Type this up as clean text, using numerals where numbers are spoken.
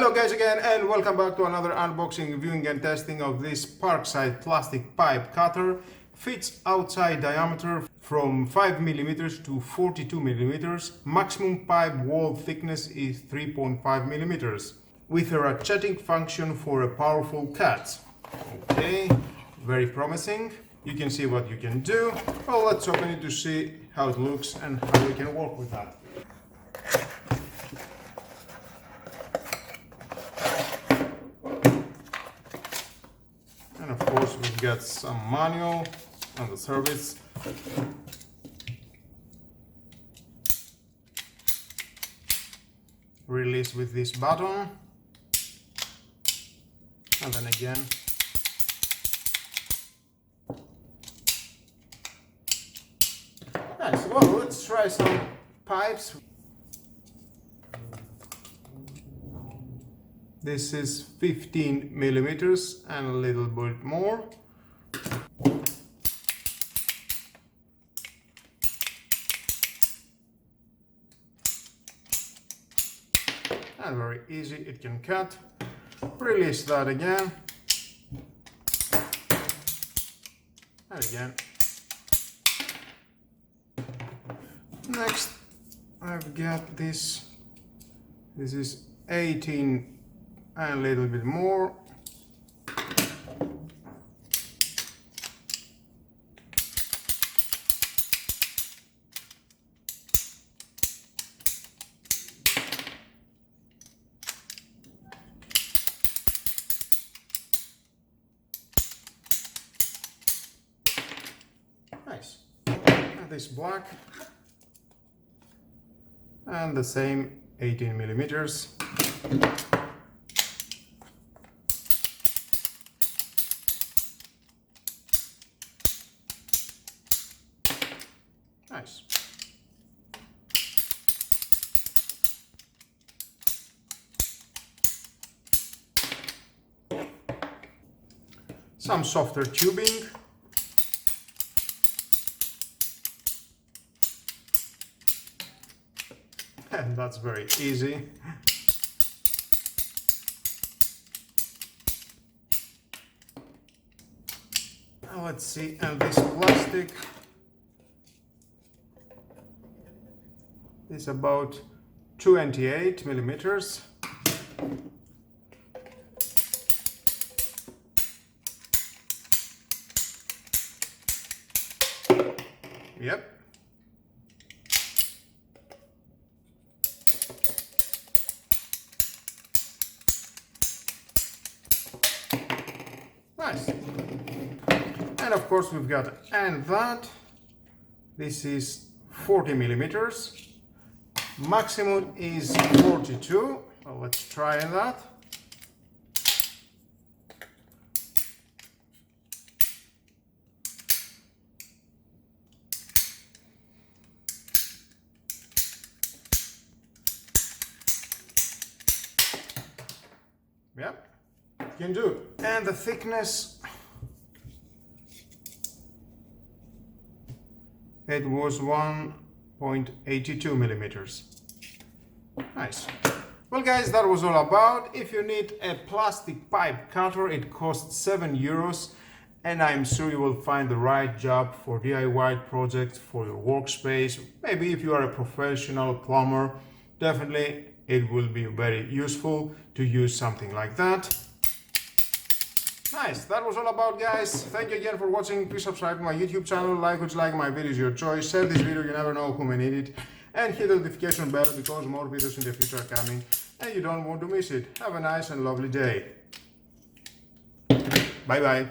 Hello guys again, and welcome back to another unboxing, viewing and testing of this Parkside plastic pipe cutter. Fits outside diameter from 5mm to 42mm. Maximum pipe wall thickness is 3.5mm with a ratcheting function for a powerful cut. Okay, very promising. You can see what you can do. Well, let's open it to see how it looks and how we can work with that. And of course we've got some manual on the service. Release with this button. And then again. Nice. Well, let's try some pipes. This is 15mm and a little bit more. And very easy, it can cut. Release that again. And again. Next, I've got this. This is 18 and a little bit more. Nice. And this black. And the same 18mm. Nice. Some softer tubing. And that's very easy. Now let's see, and this plastic is about 28mm. Yep. Nice. And of course we've got that. This is 40mm. Maximum is 42. Well, let's try that. Yep, can do. And the thickness, it was 1.82mm. Nice. Well guys, that was all about. If you need a plastic pipe cutter, it costs €7, and I'm sure you will find the right job for DIY projects for your workspace. Maybe if you are a professional plumber, definitely it will be very useful to use something like that. Nice, that was all about, guys. Thank you again for watching. Please subscribe to my YouTube channel, like what you like, my videos your choice, share this video, you never know who may need it, and hit the notification bell because more videos in the future are coming and you don't want to miss it. Have a nice and lovely day. Bye bye.